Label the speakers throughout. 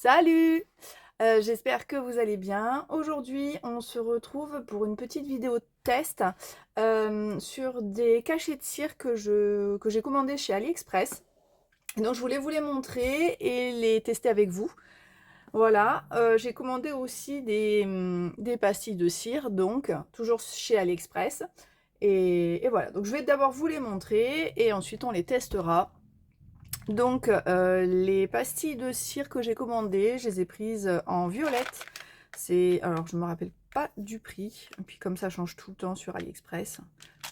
Speaker 1: Salut! J'espère que vous allez bien. Aujourd'hui, on se retrouve pour une petite vidéo test sur des cachets de cire que j'ai commandés chez AliExpress. Et donc, je voulais vous les montrer et les tester avec vous. Voilà, j'ai commandé aussi des pastilles de cire, donc toujours chez AliExpress. Et voilà, donc je vais d'abord vous les montrer et ensuite on les testera. Donc, les pastilles de cire que j'ai commandées, je les ai prises en violette. Alors je me rappelle pas du prix, et puis comme ça change tout le temps sur AliExpress,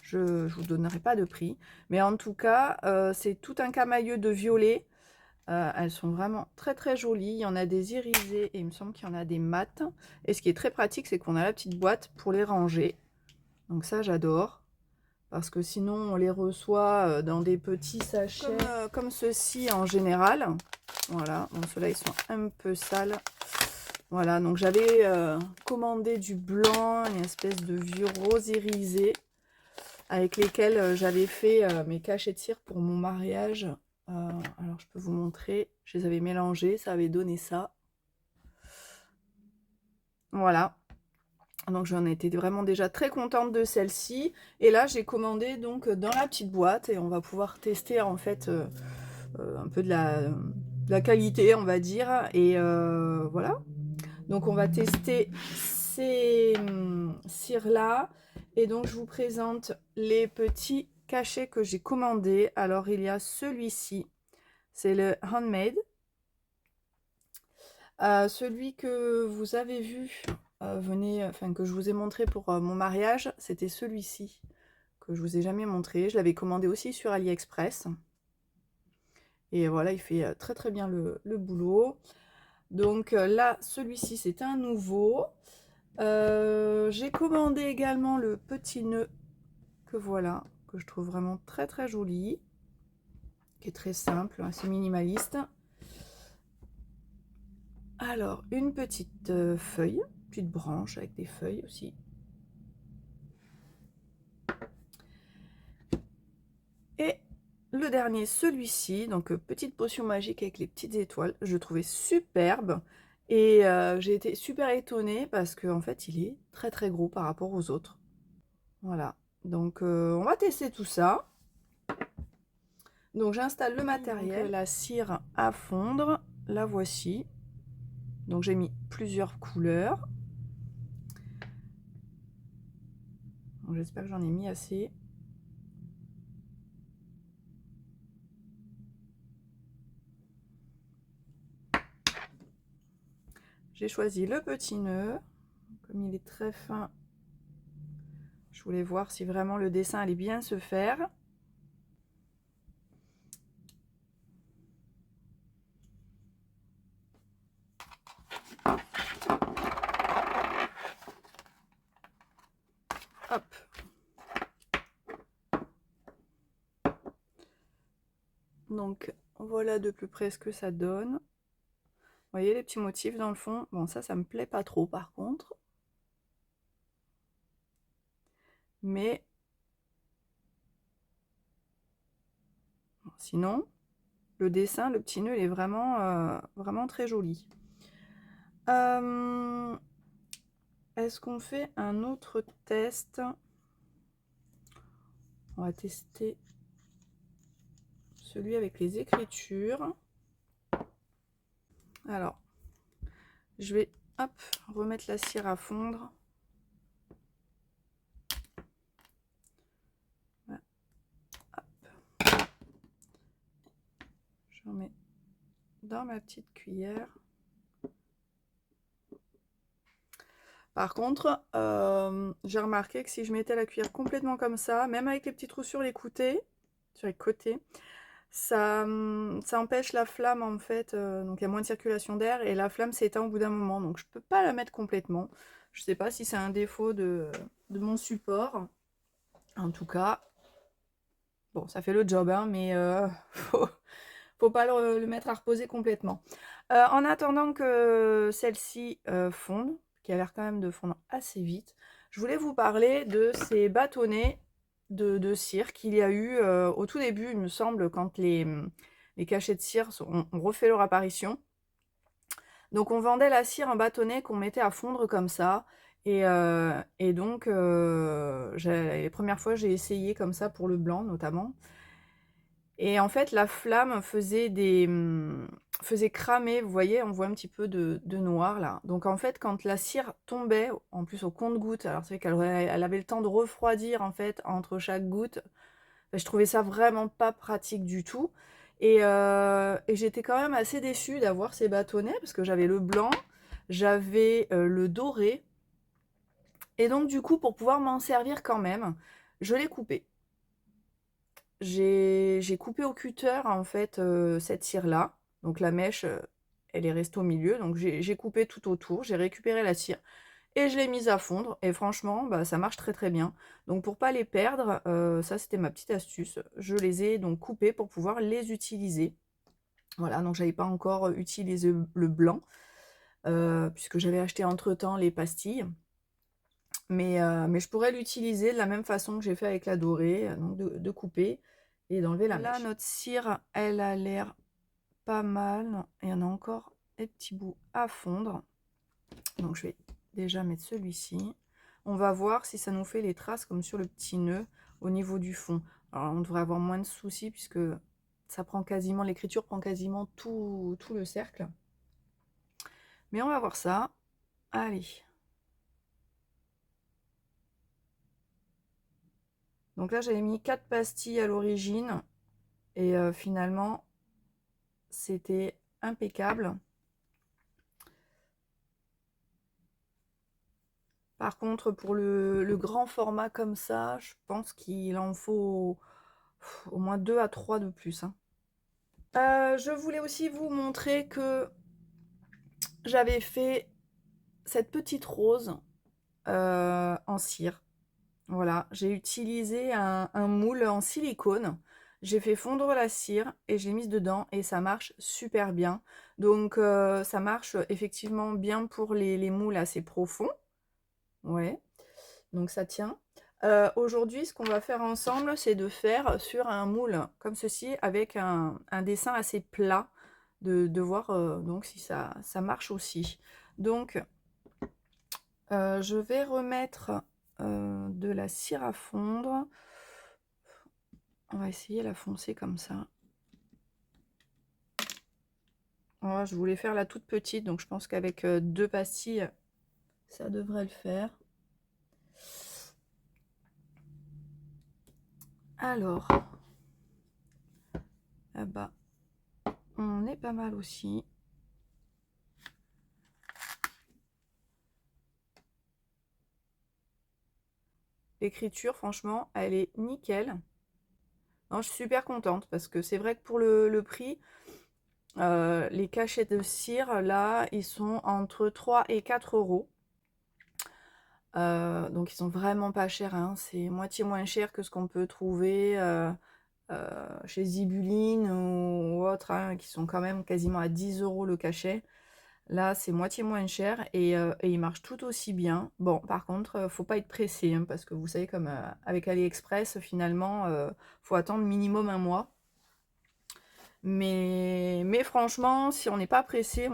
Speaker 1: je vous donnerai pas de prix. Mais en tout cas, c'est tout un camailleux de violet. Elles sont vraiment très très jolies. Il y en a des irisées et il me semble qu'il y en a des mates. Et ce qui est très pratique, c'est qu'on a la petite boîte pour les ranger. Donc ça, j'adore. Parce que sinon, on les reçoit dans des petits sachets. Comme ceux-ci en général. Voilà, bon, ceux-là, ils sont un peu sales. Voilà, donc j'avais commandé du blanc, une espèce de vieux rose irisé, avec lesquels j'avais fait mes cachets de cire pour mon mariage. Alors, je peux vous montrer. Je les avais mélangés, ça avait donné ça. Voilà. Donc j'en étais vraiment déjà très contente de celle-ci. Et là j'ai commandé donc dans la petite boîte et on va pouvoir tester en fait un peu de la qualité on va dire. Et voilà. Donc on va tester ces cires-là. Et donc je vous présente les petits cachets que j'ai commandés. Alors il y a celui-ci. C'est le Handmade. Celui que vous avez vu que je vous ai montré pour mon mariage, c'était celui-ci que je vous ai jamais montré. Je l'avais commandé aussi sur AliExpress. Et voilà, il fait très très bien le boulot. Donc là, celui-ci, c'est un nouveau. J'ai commandé également le petit nœud que voilà, que je trouve vraiment très très joli, qui est très simple, assez minimaliste. Alors, une petite feuille, petite branche avec des feuilles aussi. Et le dernier, celui-ci, donc petite potion magique avec les petites étoiles, je trouvais superbe. Et j'ai été super étonnée parce qu'en fait, il est très très gros par rapport aux autres. Voilà, donc on va tester tout ça. Donc j'installe le matériel, donc, la cire à fondre, la voici. Donc j'ai mis plusieurs couleurs. J'espère que j'en ai mis assez. J'ai choisi le petit nœud. Comme il est très fin, je voulais voir si vraiment le dessin allait bien se faire. Hop. Donc voilà de plus près ce que ça donne. Vous voyez les petits motifs dans le fond. Bon, ça me plaît pas trop par contre. Mais bon, sinon, le dessin, le petit nœud, il est vraiment, vraiment très joli. Est-ce qu'on fait un autre test? On va tester celui avec les écritures. Alors, je vais hop, remettre la cire à fondre. Voilà. Hop. Je remets dans ma petite cuillère. Par contre, j'ai remarqué que si je mettais la cuillère complètement comme ça, même avec les petits trous sur les côtés, ça empêche la flamme en fait, donc il y a moins de circulation d'air et la flamme s'éteint au bout d'un moment, donc je peux pas la mettre complètement. Je sais pas si c'est un défaut de mon support. En tout cas, bon, ça fait le job, hein, mais faut pas le mettre à reposer complètement. En attendant que celle-ci fonde, qui a l'air quand même de fondre assez vite, je voulais vous parler de ces bâtonnets de cire qu'il y a eu au tout début, il me semble, quand les cachets de cire ont refait leur apparition. Donc on vendait la cire en bâtonnet qu'on mettait à fondre comme ça. Et donc les premières fois j'ai essayé comme ça pour le blanc notamment. Et en fait la flamme faisait cramer, vous voyez, on voit un petit peu de noir là. Donc en fait quand la cire tombait, en plus au compte-gouttes, alors c'est vrai qu'elle avait le temps de refroidir en fait entre chaque goutte. Je trouvais ça vraiment pas pratique du tout. Et j'étais quand même assez déçue d'avoir ces bâtonnets parce que j'avais le blanc, j'avais le doré. Et donc du coup, pour pouvoir m'en servir quand même, je l'ai coupé. J'ai coupé au cutter en fait cette cire-là. Donc la mèche, elle est restée au milieu. Donc j'ai coupé tout autour, j'ai récupéré la cire et je l'ai mise à fondre. Et franchement, bah, ça marche très très bien. Donc pour pas les perdre, ça c'était ma petite astuce. Je les ai donc coupés pour pouvoir les utiliser. Voilà, donc j'avais pas encore utilisé le blanc, puisque j'avais acheté entre-temps les pastilles. Mais je pourrais l'utiliser de la même façon que j'ai fait avec la dorée, donc de couper et d'enlever la mèche. Là, notre cire, elle a l'air pas mal. Il y en a encore des petits bouts à fondre. Donc je vais déjà mettre celui-ci. On va voir si ça nous fait les traces comme sur le petit nœud au niveau du fond. Alors on devrait avoir moins de soucis puisque ça prend quasiment, l'écriture prend quasiment tout le cercle. Mais on va voir ça. Allez. Donc là j'avais mis 4 pastilles à l'origine et finalement c'était impeccable. Par contre pour le grand format comme ça, je pense qu'il en faut au moins 2 à 3 de plus, hein. Je voulais aussi vous montrer que j'avais fait cette petite rose en cire. Voilà, j'ai utilisé un moule en silicone. J'ai fait fondre la cire et j'ai mise dedans et ça marche super bien. Donc ça marche effectivement bien pour les moules assez profonds. Ouais, donc ça tient. Aujourd'hui, ce qu'on va faire ensemble, c'est de faire sur un moule comme ceci avec un dessin assez plat, de voir donc si ça marche aussi. Donc, je vais remettre de la cire à fondre. On va essayer la foncer comme ça. Voilà, je voulais faire la toute petite, donc je pense qu'avec 2 pastilles, ça devrait le faire. Alors, là-bas, on est pas mal aussi. L'écriture, franchement, elle est nickel. Non, je suis super contente parce que c'est vrai que pour le prix, les cachets de cire, là, ils sont entre 3 et 4 euros. Donc ils sont vraiment pas chers, hein. C'est moitié moins cher que ce qu'on peut trouver chez Zibuline ou autres, hein, qui sont quand même quasiment à 10 euros le cachet. Là, c'est moitié moins cher et il marche tout aussi bien. Bon, par contre, faut pas être pressé, hein, parce que vous savez, comme avec AliExpress, finalement, faut attendre minimum un mois. Mais franchement, si on n'est pas pressé,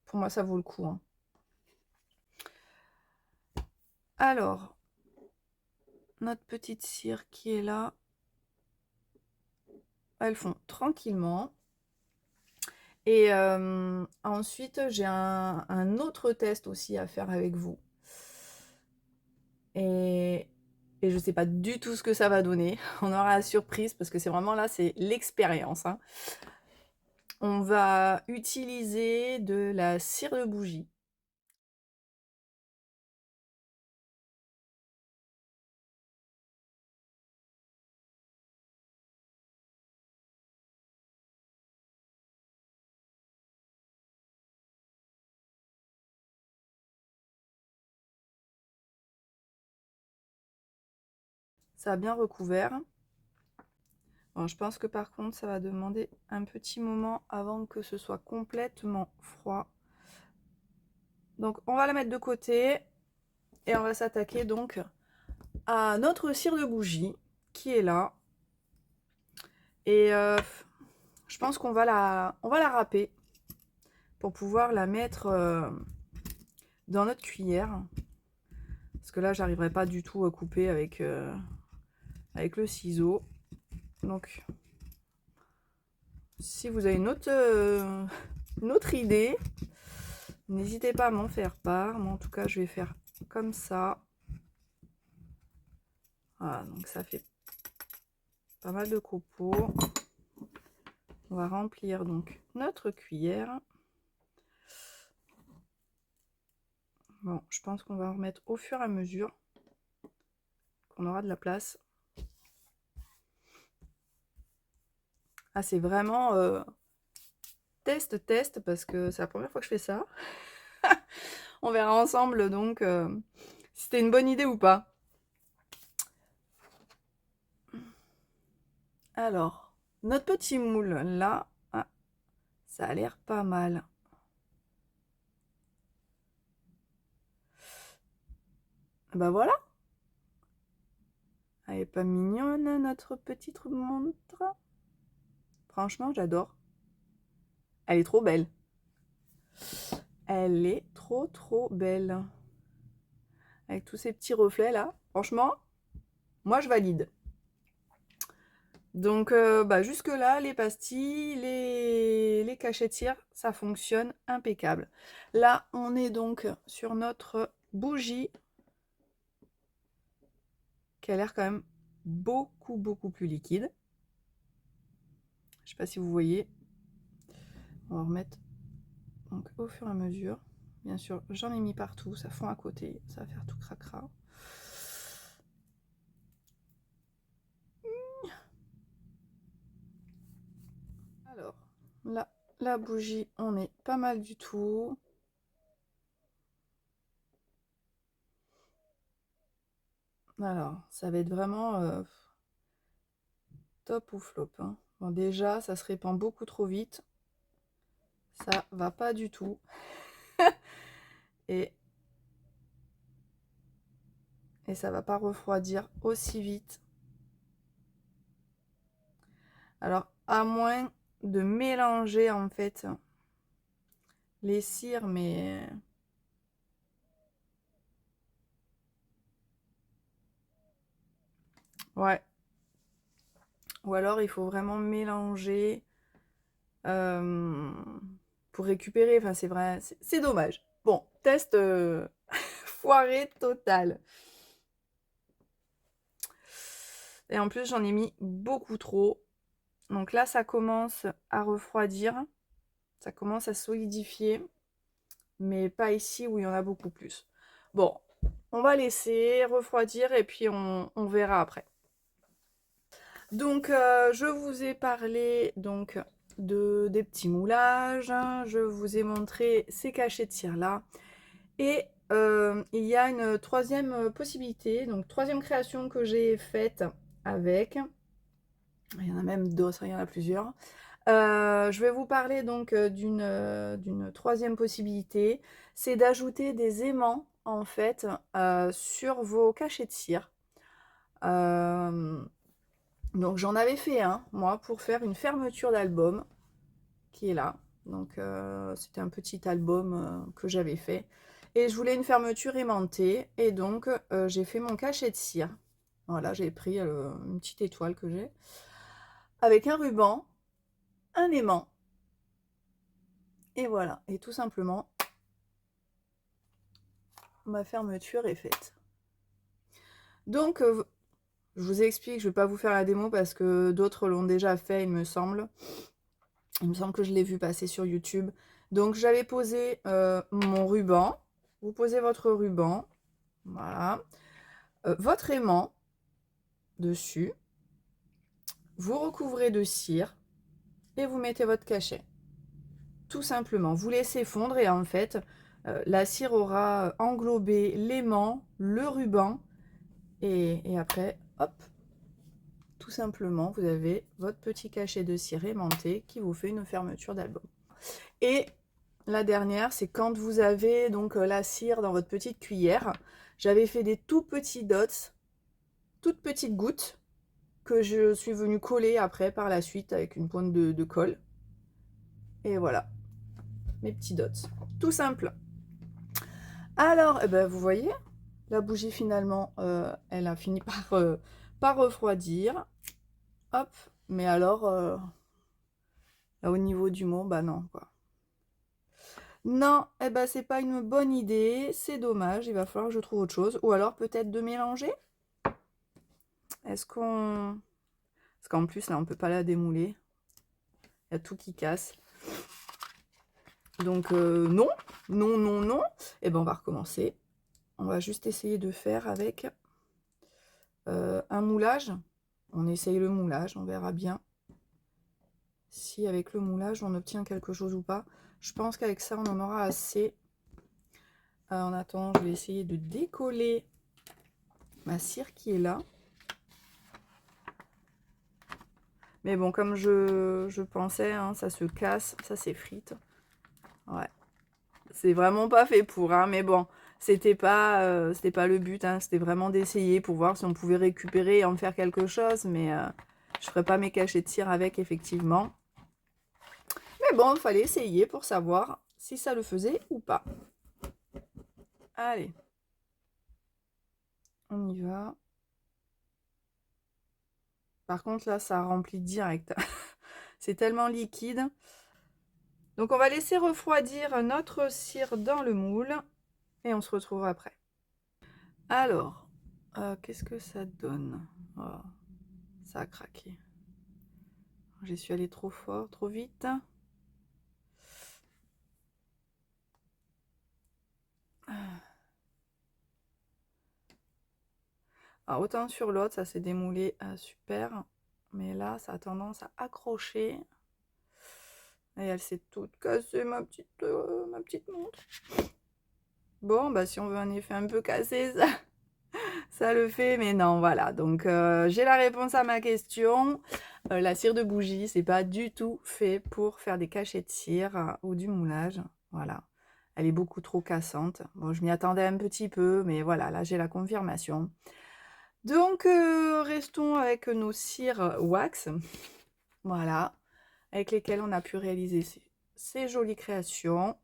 Speaker 1: pour moi, ça vaut le coup, hein. Alors, notre petite cire qui est là, elles font tranquillement. Et ensuite, j'ai un autre test aussi à faire avec vous. Et je ne sais pas du tout ce que ça va donner. On aura la surprise parce que c'est vraiment là, c'est l'expérience, hein. On va utiliser de la cire de bougie. Ça a bien recouvert. Bon, je pense que par contre, ça va demander un petit moment avant que ce soit complètement froid. Donc, on va la mettre de côté et on va s'attaquer donc à notre cire de bougie qui est là. Et je pense qu'on va la râper pour pouvoir la mettre dans notre cuillère. Parce que là, j'arriverai pas du tout à couper avec le ciseau. Donc, si vous avez une autre idée, n'hésitez pas à m'en faire part. Moi, en tout cas, je vais faire comme ça. Voilà, donc ça fait pas mal de copeaux. On va remplir donc notre cuillère. Bon, je pense qu'on va en remettre au fur et à mesure qu'on aura de la place. Ah, c'est vraiment test parce que c'est la première fois que je fais ça. On verra ensemble donc si c'était une bonne idée ou pas. Alors, notre petit moule là, ah, ça a l'air pas mal. Bah voilà. Elle est pas mignonne notre petite montre. Franchement, j'adore. Elle est trop belle. Elle est trop belle. Avec tous ces petits reflets là. Franchement, moi je valide. Donc bah, jusque là, les pastilles, les cachets de cire, ça fonctionne impeccable. Là, on est donc sur notre bougie qui a l'air quand même beaucoup plus liquide. Je sais pas si vous voyez. On va remettre donc au fur et à mesure. Bien sûr, j'en ai mis partout, ça fond à côté, ça va faire tout cracra. Alors, là, la bougie, on est pas mal du tout. Alors, ça va être vraiment top ou flop. Hein. Bon, déjà, ça se répand beaucoup trop vite. Ça va pas du tout. et ça va pas refroidir aussi vite. Alors, à moins de mélanger en fait les cires, mais ouais. Ou alors il faut vraiment mélanger pour récupérer. Enfin, c'est vrai, c'est dommage. Bon, test foiré total. Et en plus, j'en ai mis beaucoup trop. Donc là, ça commence à refroidir. Ça commence à solidifier. Mais pas ici où il y en a beaucoup plus. Bon, on va laisser refroidir et puis on verra après. Donc, je vous ai parlé donc des petits moulages. Je vous ai montré ces cachets de cire là. Et il y a une troisième possibilité, donc troisième création que j'ai faite avec. Il y en a même d'autres, il y en a plusieurs. Je vais vous parler donc d'une troisième possibilité, c'est d'ajouter des aimants en fait sur vos cachets de cire. Donc j'en avais fait un, moi, pour faire une fermeture d'album qui est là. Donc c'était un petit album que j'avais fait. Et je voulais une fermeture aimantée. Et donc j'ai fait mon cachet de cire. Voilà, j'ai pris une petite étoile que j'ai. Avec un ruban, un aimant. Et voilà. Et tout simplement, ma fermeture est faite. Donc je vous explique, je ne vais pas vous faire la démo parce que d'autres l'ont déjà fait, il me semble. Il me semble que je l'ai vu passer sur YouTube. Donc j'avais posé mon ruban. Vous posez votre ruban. Voilà. Votre aimant dessus. Vous recouvrez de cire. Et vous mettez votre cachet. Tout simplement. Vous laissez fondre et en fait, la cire aura englobé l'aimant, le ruban. Et après, hop, tout simplement, vous avez votre petit cachet de cire aimanté qui vous fait une fermeture d'album. Et la dernière, c'est quand vous avez donc la cire dans votre petite cuillère. J'avais fait des tout petits dots, toutes petites gouttes, que je suis venue coller après par la suite avec une pointe de colle. Et voilà. mes petits dots. Tout simple. Alors, eh ben, vous voyez, la bougie finalement, elle a fini par refroidir. Hop, mais alors, là au niveau du mot, bah non, quoi. Non, eh ben, c'est pas une bonne idée, c'est dommage, il va falloir que je trouve autre chose. Ou alors peut-être de mélanger. Est-ce qu'on... Parce qu'en plus, là, on peut pas la démouler. Il y a tout qui casse. Donc, non, non, non, non. Et ben, on va recommencer. On va juste essayer de faire avec un moulage. On essaye le moulage, on verra bien si avec le moulage, on obtient quelque chose ou pas. Je pense qu'avec ça, on en aura assez. En attendant, je vais essayer de décoller ma cire qui est là. Mais bon, comme je pensais, hein, ça se casse, ça s'effrite. Ouais. C'est vraiment pas fait pour, hein, mais bon, c'était pas le but, hein, c'était vraiment d'essayer pour voir si on pouvait récupérer et en faire quelque chose, mais je ferai pas mes cachets de cire avec, effectivement. Mais bon, il fallait essayer pour savoir si ça le faisait ou pas. Allez, on y va. Par contre, là, ça remplit direct. C'est tellement liquide. Donc, on va laisser refroidir notre cire dans le moule et on se retrouve après. Alors, qu'est-ce que ça donne? Oh, ça a craqué. J'y suis allée trop fort, trop vite. Alors, autant sur l'autre, ça s'est démoulé super. Mais là, ça a tendance à accrocher. Et elle s'est toute cassée, ma petite montre. Bon, bah si on veut un effet un peu cassé, ça le fait. Mais non, voilà. Donc, j'ai la réponse à ma question. La cire de bougie, c'est pas du tout fait pour faire des cachets de cire ou du moulage. Voilà. Elle est beaucoup trop cassante. Bon, je m'y attendais un petit peu, mais voilà, là, j'ai la confirmation. Donc, restons avec nos cires wax. Voilà. Avec lesquelles on a pu réaliser ces jolies créations.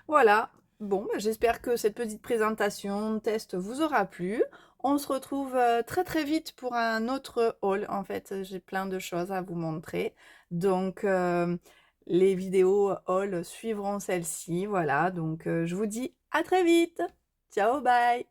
Speaker 1: Voilà. Bon, bah, j'espère que cette petite présentation test vous aura plu. On se retrouve très très vite pour un autre haul. En fait, j'ai plein de choses à vous montrer. Donc, les vidéos haul suivront celle-ci. Voilà, donc je vous dis à très vite. Ciao, bye.